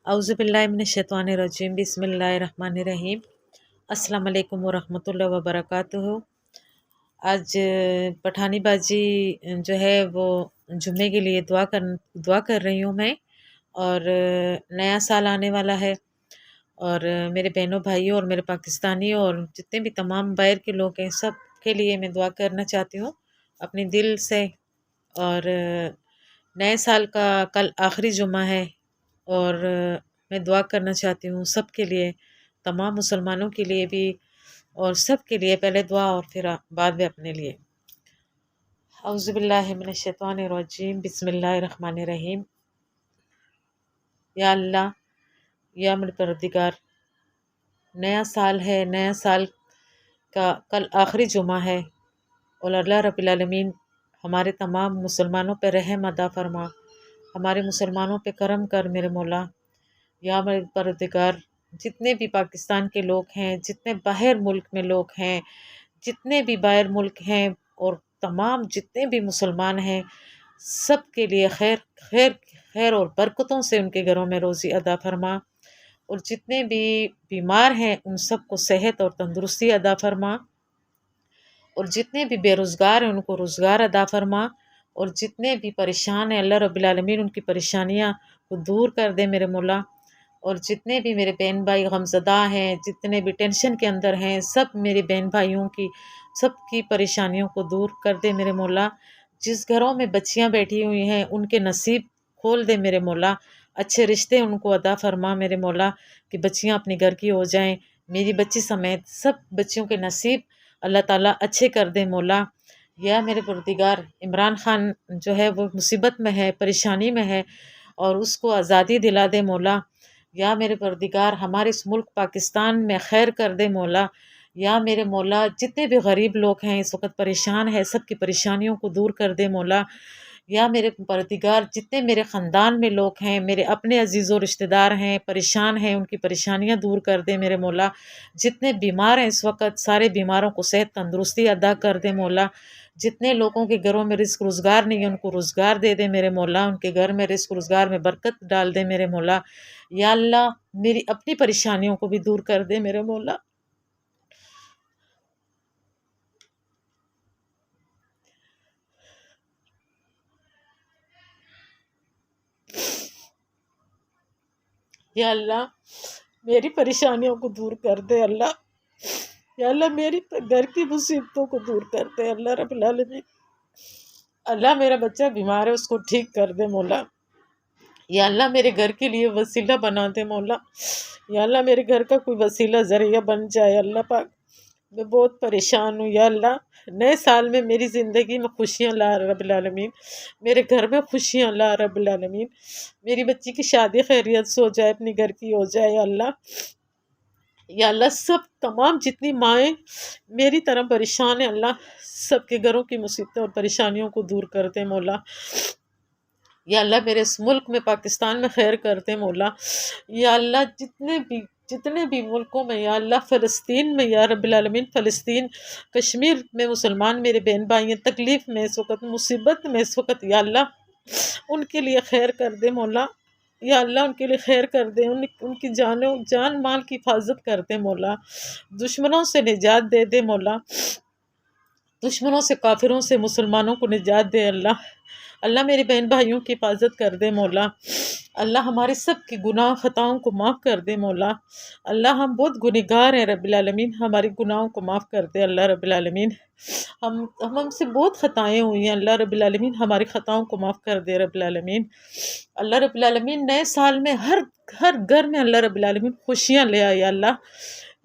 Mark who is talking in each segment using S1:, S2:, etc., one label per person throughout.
S1: औज़ुबिल्लाहि मिनश्शैतानिर्रजीम बिस्मिल्लाहिर्रहमानिर्रहीम। अस्सलाम वालेकुम वरहमतुल्लाहि वबरकातुहू। आज पठानी बाजी जो है वो जुम्मे के लिए दुआ कर रही हूँ मैं। और नया साल आने वाला है और मेरे बहनों भाइयों और मेरे पाकिस्तानियों और जितने भी तमाम बाहर के लोग हैं सब के लिए मैं दुआ करना चाहती हूँ अपने दिल से। और नए साल का कल आखिरी जुम्मा है और मैं दुआ करना चाहती हूँ सब के लिए, तमाम मुसलमानों के लिए भी और सब के लिए। पहले दुआ और फिर बाद में अपने लिए। औज़ुबिल्लाहि मिनश्शैतानिर्रजीम बिस्मिल्लाहिर्रहमानिर्रहीम। या अल्लाह, या मेरे परवरदिगार, नया साल है, नया साल का कल आखिरी जुमा है और अल्लाह रब्बिल आलमीन हमारे तमाम मुसलमानों पे रहम अदा फरमा, हमारे मुसलमानों पे करम कर मेरे मौला। या मेरे परवरदिगार, जितने भी पाकिस्तान के लोग हैं, जितने बाहर मुल्क में लोग हैं, जितने भी बाहर मुल्क हैं और तमाम जितने भी मुसलमान हैं सब के लिए खैर खैर खैर और बरकतों से उनके घरों में रोज़ी अदा फरमा। और जितने भी बीमार हैं उन सब को सेहत और तंदुरुस्ती अदा फरमा। और जितने भी बेरोज़गार हैं उनको रोज़गार अदा फरमा। और जितने भी परेशान हैं अल्लाह रब्बिल आलमीन उनकी परेशानियाँ को दूर कर दे मेरे मौला। और जितने भी मेरे बहन भाई गमज़दा हैं, जितने भी टेंशन के अंदर हैं, सब मेरे बहन भाइयों की सबकी परेशानियों को दूर कर दे मेरे मौला। जिस घरों में बच्चियां बैठी हुई हैं उनके नसीब खोल दे मेरे मौला। अच्छे रिश्ते उनको अदा फरमा मेरे मौला कि बच्चियां अपने घर की हो जाएं। मेरी बच्ची समेत सब बच्चियों के नसीब अल्लाह ताला अच्छे कर दे मौला। या मेरे परवरदिगार, इमरान खान जो है वो मुसीबत में है, परेशानी में है और उसको आज़ादी दिला दे मौला। या मेरे परवरदिगार, हमारे इस मुल्क पाकिस्तान में खैर कर दे मौला। या मेरे मौला, जितने भी गरीब लोग हैं इस वक्त परेशान है, सबकी परेशानियों को दूर कर दे मौला। या मेरे परवरदिगार, जितने मेरे ख़ानदान में लोग हैं, मेरे अपने अजीज़ों रिश्तेदार हैं, परेशान हैं, उनकी परेशानियां दूर कर दे मेरे मौला। जितने बीमार हैं इस वक्त सारे बीमारों को सेहत तंदुरुस्ती अदा कर दे मौला। जितने लोगों के घरों में रिस्क रोज़गार नहीं है उनको रोज़गार दे दे मेरे मौला। उनके घर में रिस्क रोज़गार में बरकत डाल दे मेरे मौला। या अल्लाह, मेरी अपनी परेशानियों को भी दूर कर दे मेरे मौला। या अल्लाह, मेरी परेशानियों को दूर कर दे अल्लाह। या अल्लाह, मेरी घर की मुसीबतों को दूर कर दे अल्लाह रब्बिल आलमीन। अल्लाह, मेरा बच्चा बीमार है उसको ठीक कर दे मौला। या अल्लाह, मेरे घर के लिए वसीला बना दे मौला। या अल्लाह, मेरे घर का कोई वसीला ज़रिया बन जाए अल्लाह पाक। मैं बहुत परेशान हूँ। या अल्लाह, नए साल में मेरी ज़िंदगी में खुशियाँ ला रब्बिल आलमीन, मेरे घर में खुशियाँ ला रब्बिल आलमीन। मेरी बच्ची की शादी खैरियत से हो जाए, अपनी घर की हो जाए या अल्लाह। या अल्लाह, सब तमाम जितनी माएँ मेरी तरह परेशान है अल्लाह, सबके घरों की मुसीबतें और परेशानियों को दूर कर दे मौला। या अल्लाह, मेरे इस मुल्क में पाकिस्तान में खैर कर दे मौला। या अल्लाह, जितने भी मुल्कों में, या अल्लाह फ़लस्तीन में, या रब्बिल आलमीन फ़लस्तीन कश्मीर में मुसलमान मेरे बहन भाई हैं तकलीफ़ में इस वक्त, मुसीबत में इस वक्त, या अल्लाह उनके लिए खैर कर दे मौला। या अल्लाह, उनके लिए खैर कर दे, उनकी जान माल की हिफाजत कर दे मौला। दुश्मनों से निजात दे दे मौला। दुश्मनों से, काफिरों से मुसलमानों को निजात दे अल्लाह। अल्लाह, मेरे बहन भाइयों की हिफाजत कर दे मौला। अल्लाह, हमारे सब के गुनाह खताओं को माफ़ कर दे मौला। अल्लाह, हम बहुत गुनहगार हैं रब्बिल आलमीन, हमारी गुनाहों को माफ़ कर दे अल्लाह रब्बिल आलमीन। हमसे बहुत ख़ताएँ हुई हैं अल्लाह रब्बिल आलमीन, हमारी ख़ताओं को माफ़ कर दे रब्बिल आलमीन। अल्लाह रब्बिल आलमीन, नए साल में हर घर में अल्लाह रब्बिल आलमीन खुशियाँ ले आए अल्लाह।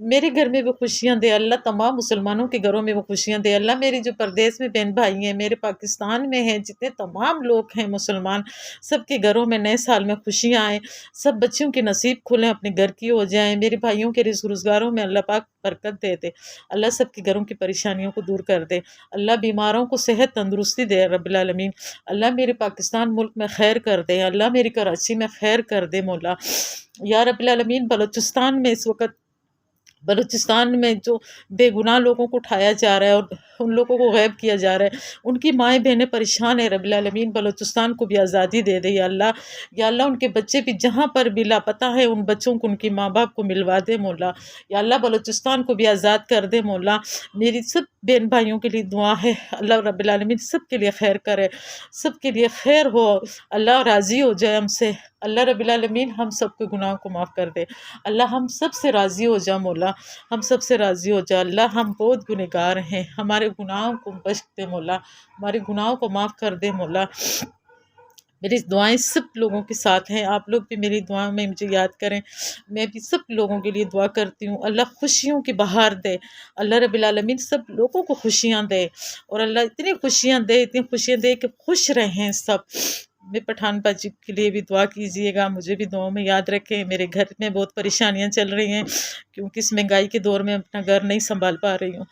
S1: मेरे घर में वो खुशियाँ दे अल्लाह, तमाम मुसलमानों के घरों में वो खुशियाँ दे अल्लाह। मेरी जो परदेश में बहन भाई हैं, मेरे पाकिस्तान में हैं, जितने तमाम लोग हैं मुसलमान, सबके घरों में नए साल में खुशियाँ आएँ, सब बच्चियों के नसीब खुलें, अपने घर की हो जाएँ। मेरे भाइयों के रिज़्क़ रोज़गारों में अल्लाह पाक बरकत दे दे। अल्लाह, सबके घरों की परेशानियों को दूर कर दे। अल्लाह, बीमारों को सेहत तंदुरुस्ती दे रब्बिल आलमीन। अल्लाह, मेरे पाकिस्तान मुल्क में खैर कर दे। अल्लाह, मेरी कराची में खैर कर दे मौला। या रब्बिल आलमीन, बलूचिस्तान में जो बेगुनाह लोगों को उठाया जा रहा है और ان لوگوں کو غائب کیا جا رہا ہے، ان کی مائیں بہنیں پریشان ہیں رب العالمین، بلوچستان کو بھی آزادی دے دے یا اللہ، یا اللہ ان کے بچے بھی جہاں پر بھی لاپتہ ہے ان بچوں کو ان کی ماں باپ کو ملوا دے مولا، یا اللہ بلوچستان کو بھی آزاد کر دے مولا۔ میری سب بہن بھائیوں کے لیے دعا ہے، اللہ رب العالمین سب کے لیے خیر کرے، سب کے لیے خیر ہو، اللہ راضی ہو جائے ہم سے، اللہ رب العالمین ہم سب کے گناہوں کو معاف کر دے، اللہ ہم سب سے راضی ہو جا مولا، ہم سب سے راضی ہو جا اللہ، ہم بہت گنہگار ہیں، ہمارے گناہوں کو بخش دے مولا، ہمارے گناہوں کو معاف کر دے مولا۔ میری دعائیں سب لوگوں کے ساتھ ہیں، آپ لوگ بھی میری دعاؤں میں مجھے یاد کریں، میں بھی سب لوگوں کے لیے دعا کرتی ہوں، اللہ خوشیوں کی بہار دے، اللہ رب العالمین سب لوگوں کو خوشیاں دے، اور اللہ اتنی خوشیاں دے کہ خوش رہیں سب۔ میں پٹھان باجی کے لیے بھی دعا کیجیے گا، مجھے بھی دعاؤں میں یاد رکھیں، میرے گھر میں بہت پریشانیاں چل رہی ہیں کیونکہ اس مہنگائی کے دور میں اپنا گھر نہیں سنبھال پا رہی ہوں،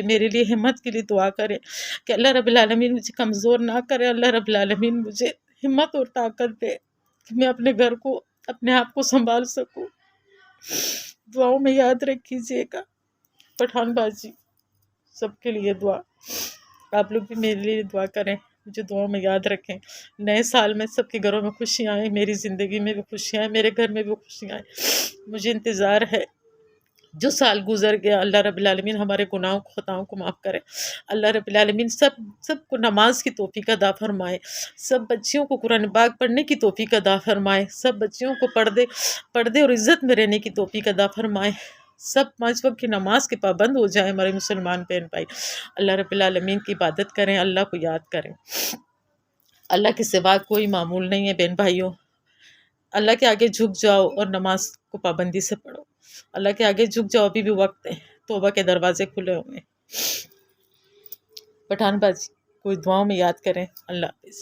S1: میرے لیے ہمت کے لیے دعا کرے کہ اللہ رب العالمین مجھے کمزور نہ کرے، اللہ رب العالمین مجھے ہمت اور طاقت دے کہ میں اپنے گھر کو اپنے آپ کو سنبھال سکوں۔ دعاؤں میں یاد رکھیجیے گا، پٹھان باجی سب کے لیے دعا، آپ لوگ بھی میرے لیے دعا کریں، مجھے دعاؤں میں یاد رکھیں۔ نئے سال میں سب کے گھروں میں خوشیاں آئیں، میری زندگی میں بھی خوشیاں آئیں، میرے گھر میں بھی خوشیاں آئیں، مجھے انتظار ہے۔ جو سال گزر گیا اللہ رب العالمین ہمارے گناہوں کو خطاؤں کو معاف کرے، اللہ رب العالمین سب کو نماز کی توفیق عطا فرمائے، سب بچیوں کو قرآن پاک پڑھنے کی توفیق عطا فرمائے، سب بچیوں کو پردے اور عزت میں رہنے کی توفیق عطا فرمائے، سب 5 وقت کی نماز کے پابند ہو جائیں ہمارے مسلمان بہن بھائی، اللہ رب العالمین کی عبادت کریں، اللہ کو یاد کریں۔ اللہ کے سوا کوئی معمول نہیں ہے بہن بھائیوں، اللہ کے آگے جھک جاؤ اور نماز کو پابندی سے پڑھو، اللہ کے آگے جھک جاؤ، ابھی بھی وقت ہے، توبہ کے دروازے کھلے ہوئے ہیں۔ پٹھان باجی کوئی دعاؤں میں یاد کریں، اللہ حافظ۔